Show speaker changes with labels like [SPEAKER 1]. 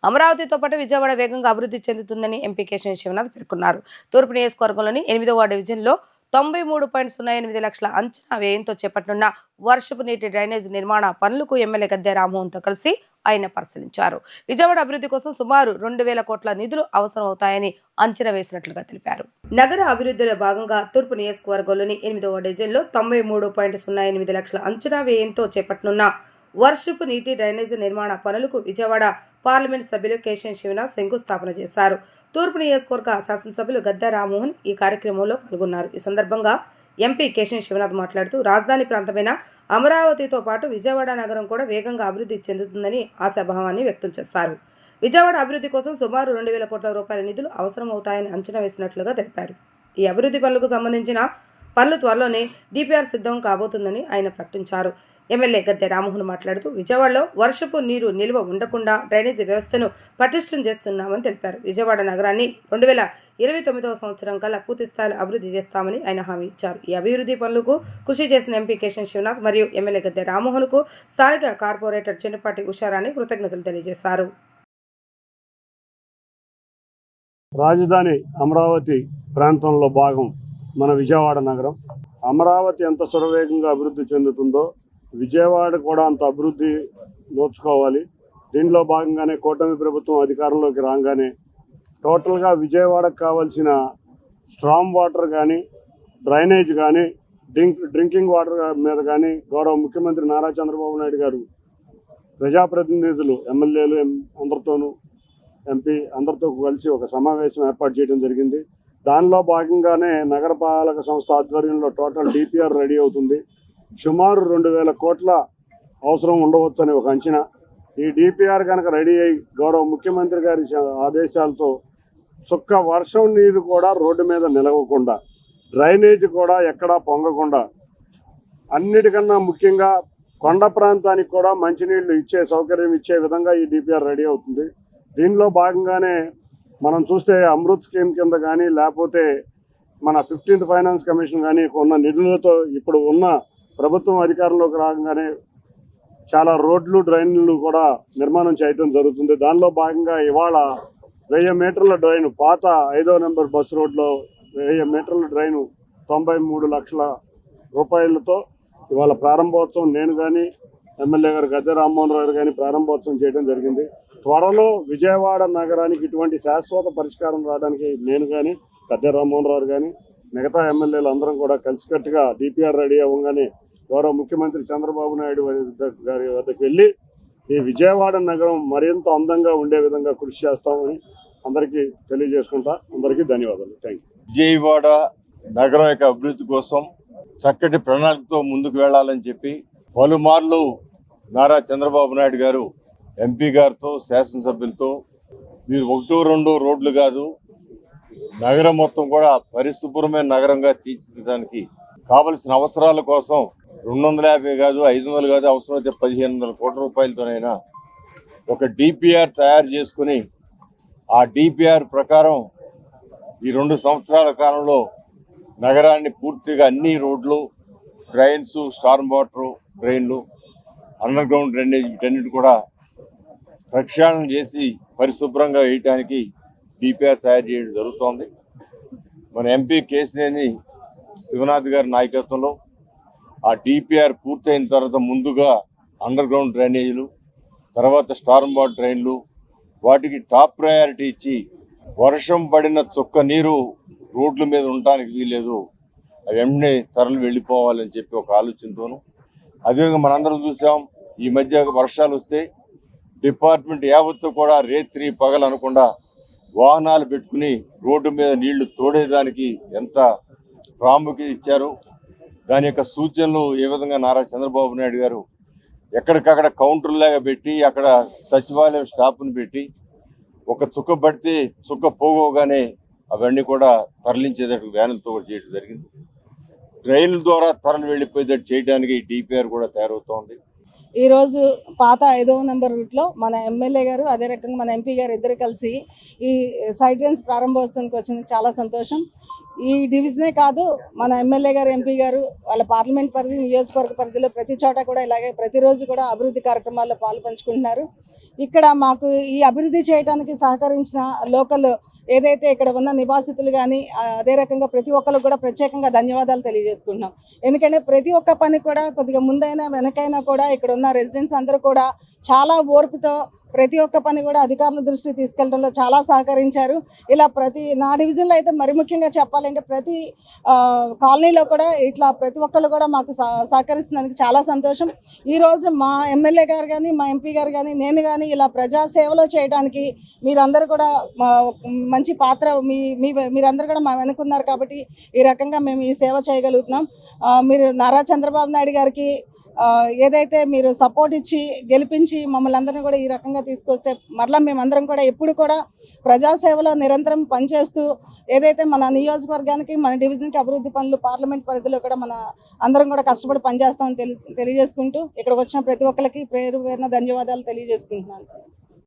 [SPEAKER 1] అమరావతితో పాటు విజయవాడ వేగంగా అభివృద్ధి చెందుతుందని ఎంపీ కేశినేని శివనాథ్ పేర్కొన్నారు. తూర్పు నియోజకవర్గంలోని 8వ డివిజన్లో 93.08 లక్షల అంచనా వ్యయంతో చేపట్టనున్న వర్షపు నీటి డ్రైనేజ్ నిర్మాణ పనులకు ఎమ్మెల్యే గద్దె రామ్మోహన్తో కలిసి ఆయన పరిశీలించారు. విజయవాడ అభివృద్ధి కోసం సుమారు 2,000 కోట్ల నిధులు అవసరమవుతాయని అంచనా వేసినట్లుగా తెలిపారు. నగర అభివృద్ధిలో భాగంగా తూర్పు నియోజకవర్గంలోని 8వ డివిజన్లో 93.08 లక్షల అంచనా వ్యయంతో చేపట్టనున్న వర్షపు నీటి డ్రైనేజ్ నిర్మాణ పనులకు విజయవాడ పార్లమెంట్ సభ్యులు కేశినేని శివనాథ్ శంకుస్థాపన చేశారు. తూర్పు నియోజకవర్గ శాసనసభ్యులు గద్దె రామ్మోహన్ ఈ కార్యక్రమంలో పాల్గొన్నారు. ఈ సందర్భంగా ఎంపీ కేశినేని శివనాథ్ మాట్లాడుతూ రాజధాని ప్రాంతమైన అమరావతితో పాటు విజయవాడ నగరం కూడా వేగంగా అభివృద్ధి చెందుతుందని ఆశాభావాన్ని వ్యక్తం చేశారు. విజయవాడ అభివృద్ధి కోసం సుమారు 2,000 కోట్ల రూపాయల నిధులు అవసరమవుతాయని అంచనా వేసినట్లుగా తెలిపారు. ఈ అభివృద్ధి పనులకు సంబంధించిన పనులు త్వరలోనే డిపిఆర్ సిద్ధం కాబోతుందని ఆయన ప్రకటించారు. ఎమ్మెల్యే గద్దె రామ్మోహన్ మాట్లాడుతూ విజయవాడలో వర్షపు నీరు నిల్వ ఉండకుండా డ్రైనేజీ వ్యవస్థను పటిష్టం చేస్తున్నామని తెలిపారు. విజయవాడ నగరాన్ని 2029వ సంవత్సరం కల్లా పూర్తి స్థాయిలో అభివృద్ధి చేస్తామని ఆయన హామీ ఇచ్చారు. ఈ అభివృద్ధి పనులకు కృషి చేసిన ఎంపీ కేశినేని శివనాథ్ మరియు ఎమ్మెల్యే గద్దె రామ్మోహన్కు స్థానిక కార్పొరేటర్ చిన్నపాటి ఉషారాణి కృతజ్ఞతలు తెలియజేశారు.
[SPEAKER 2] రాజధాని అమరావతి ప్రాంతంలో భాగం మన విజయవాడ నగరం. అమరావతి ఎంత సురవేగంగా అభివృద్ధి చెందుతుందో విజయవాడ కూడా అంత అభివృద్ధి నోచుకోవాలి. దీనిలో భాగంగానే కూటమి ప్రభుత్వం అధికారంలోకి రాగానే టోటల్గా విజయవాడకు కావాల్సిన స్ట్రామ్ వాటర్ కానీ, డ్రైనేజ్ కానీ, డ్రింకింగ్ వాటర్ మీద కానీ గౌరవ ముఖ్యమంత్రి నారా చంద్రబాబు నాయుడు గారు ప్రజాప్రతినిధులు, ఎమ్మెల్యేలు అందరితోనూ, ఎంపీ అందరితో కలిసి ఒక సమావేశం ఏర్పాటు చేయడం జరిగింది. దానిలో భాగంగానే నగరపాలక సంస్థ ఆధ్వర్యంలో టోటల్ డిపిఆర్ రెడీ అవుతుంది. సుమారు 2,000 కోట్ల అవసరం ఉండవచ్చని ఒక అంచనా. ఈ డిపిఆర్ కనుక రెడీ అయ్యి గౌరవ ముఖ్యమంత్రి గారి ఆదేశాలతో చుక్క వర్షం నీరు కూడా రోడ్డు మీద నిలవకుండా, డ్రైనేజ్ కూడా ఎక్కడా పొంగకుండా, అన్నిటికన్నా ముఖ్యంగా కొండ ప్రాంతానికి కూడా మంచినీళ్లు ఇచ్చే సౌకర్యం ఇచ్చే విధంగా ఈ డిపిఆర్ రెడీ అవుతుంది. దీనిలో భాగంగానే మనం చూస్తే అమృత్ స్కీమ్ కింద కానీ, లేకపోతే మన 15th ఫైనాన్స్ కమిషన్ కానీ ఉన్న నిధులతో ఇప్పుడు ఉన్న ప్రభుత్వం అధికారంలోకి రాగానే చాలా రోడ్లు, డ్రైన్లు కూడా నిర్మాణం చేయడం జరుగుతుంది. దానిలో భాగంగా ఇవాళ 1000 మీటర్ల డ్రైన్, పాత 5వ నెంబర్ బస్ రోడ్లో 1000 మీటర్ల డ్రైను 93 లక్షల రూపాయలతో ఇవాళ ప్రారంభోత్సవం నేను కానీ, ఎమ్మెల్యే గారు గద్దె రామ్మోహన్ రావు కానీ ప్రారంభోత్సవం చేయడం జరిగింది. త్వరలో విజయవాడ నగరానికి ఇటువంటి శాశ్వత పరిష్కారం రావడానికి నేను కానీ, గద్దె రామ్మోహన్ రావు కానీ, మిగతా ఎమ్మెల్యేలు అందరం కూడా కలిసికట్టుగా డిపిఆర్ రెడీ అవ్వగానే గౌరవ ముఖ్యమంత్రి చంద్రబాబు నాయుడు గారి వద్దకు వెళ్ళి ఈ విజయవాడ నగరం మరింత అందంగా ఉండే విధంగా కృషి చేస్తామని అందరికీ తెలియజేసుకుంటా. అందరికీ ధన్యవాదాలు. Thank you.
[SPEAKER 3] విజయవాడ నగరం యొక్క అభివృద్ధి కోసం చక్కటి ప్రణాళికతో ముందుకు వెళ్లాలని చెప్పి పలుమార్లు నారా చంద్రబాబు నాయుడు గారు ఎంపీ గారితో, శాసనసభ్యులతో మీరు 1-2 రోడ్లు కాదు, నగరం మొత్తం కూడా పరిశుభ్రమైన నగరంగా తీర్చిదిద్దడానికి కావలసిన అవసరాల కోసం 250 కాదు, 500 కాదు, అవసరమైతే 1,500 కోట్ల రూపాయలతోనైనా ఒక డిపిఆర్ తయారు చేసుకుని ఆ డిపిఆర్ ప్రకారం ఈ 2 సంవత్సరాల కాలంలో నగరాన్ని పూర్తిగా అన్ని రోడ్లు, డ్రైన్స్, స్టార్మ్ వాటర్ డ్రైన్లు, అండర్ గ్రౌండ్ డ్రైనేజ్ వీటన్నిటి కూడా ప్రక్షాళన చేసి పరిశుభ్రంగా వేయటానికి డిపిఆర్ తయారు చేయడం జరుగుతోంది. మన ఎంపీ కేశినేని శివనాథ్ గారి నాయకత్వంలో ఆ డిపిఆర్ పూర్తయిన తర్వాత ముందుగా అండర్ గ్రౌండ్ డ్రైనేజీలు, తర్వాత స్టార్మ్ వాటర్ డ్రైన్లు, వాటికి టాప్ ప్రయారిటీ ఇచ్చి వర్షం పడిన చుక్క నీరు రోడ్ల మీద ఉండటానికి వీలేదు, అవి వెంటనే తరలి వెళ్ళిపోవాలని చెప్పి ఒక ఆలోచనతోను, అదేవిధంగా మనందరం చూసాం ఈ మధ్య వర్షాలు వస్తే డిపార్ట్మెంట్ యావత్తు కూడా రేత్రి పగలు అనకుండా వాహనాలు పెట్టుకుని రోడ్డు మీద నీళ్లు తోడేదానికి ఎంత ప్రాముఖ్యత ఇచ్చారు. దాని యొక్క సూచనలు ఏ విధంగా నారా చంద్రబాబు నాయుడు గారు ఎక్కడికక్కడ కౌంటర్లాగా పెట్టి అక్కడ సచివాలయం స్టాఫ్ను పెట్టి ఒక చుక్క పడితే చుక్క పోగోగానే అవన్నీ కూడా తరలించేటట్టు వ్యానులతో చేయడం జరిగింది. డ్రైన్ల ద్వారా తరలి వెళ్ళిపోయేటట్టు చేయడానికి డిపిఆర్ కూడా తయారవుతోంది.
[SPEAKER 4] ఈరోజు పాత 5వ నెంబర్ రూట్లో మన ఎమ్మెల్యే గారు అదే రకంగా మన ఎంపీ గారు ఇద్దరు కలిసి ఈ సైడ్ లైన్స్ ప్రారంభోత్సవానికి వచ్చింది చాలా సంతోషం. ఈ డివిజనే కాదు, మన ఎమ్మెల్యే గారు ఎంపీ గారు వాళ్ళ పార్లమెంట్ పరిధి నియోజకవర్గ పరిధిలో ప్రతి చోట కూడా ఇలాగే ప్రతిరోజు కూడా అభివృద్ధి కార్యక్రమాల్లో పాలు పంచుకుంటున్నారు. ఇక్కడ మాకు ఈ అభివృద్ధి చేయడానికి సహకరించిన లోకల్ ఏదైతే ఇక్కడ ఉన్న నివాసితులు కానీ అదే రకంగా ప్రతి ఒక్కరు కూడా ప్రత్యేకంగా ధన్యవాదాలు తెలియజేసుకుంటున్నాం. ఎందుకంటే ప్రతి ఒక్క పని కూడా కొద్దిగా ముందైనా వెనకైనా కూడా ఇక్కడ ఉన్న రెసిడెంట్స్ అందరూ కూడా చాలా ఓర్పుతో ప్రతి ఒక్క పని కూడా అధికారుల దృష్టికి తీసుకెళ్లడంలో చాలా సహకరించారు. ఇలా నా డివిజన్లో అయితే మరి ముఖ్యంగా చెప్పాలంటే ప్రతి కాలనీలో కూడా ఇట్లా ప్రతి ఒక్కరు కూడా మాకు సహకరిస్తున్నందుకు చాలా సంతోషం. ఈరోజు మా ఎమ్మెల్యే గారు కానీ మా ఎంపీ గారు కానీ నేను కానీ ఇలా ప్రజాసేవలో చేయడానికి మీరందరూ కూడా మంచి పాత్ర మీరందరూ కూడా మా వెనుకున్నారు కాబట్టి ఈ రకంగా మేము ఈ సేవ చేయగలుగుతున్నాం. మీరు నారా చంద్రబాబు నాయుడు గారికి ఏదైతే మీరు సపోర్ట్ ఇచ్చి గెలిపించి మమ్మల్ని అందరినీ కూడా ఈ రకంగా తీసుకొస్తే మరలా మేమందరం కూడా ఎప్పుడు కూడా ప్రజాసేవలో నిరంతరం పనిచేస్తూ ఏదైతే మన నియోజకవర్గానికి మన డివిజన్కి అభివృద్ధి పనులు పార్లమెంట్ పరిధిలో కూడా మన అందరం కూడా కష్టపడి పనిచేస్తామని తెలియజేసుకుంటూ ఇక్కడికి వచ్చిన ప్రతి ఒక్కరికి పేరు పేరున ధన్యవాదాలు తెలియజేసుకుంటున్నాను.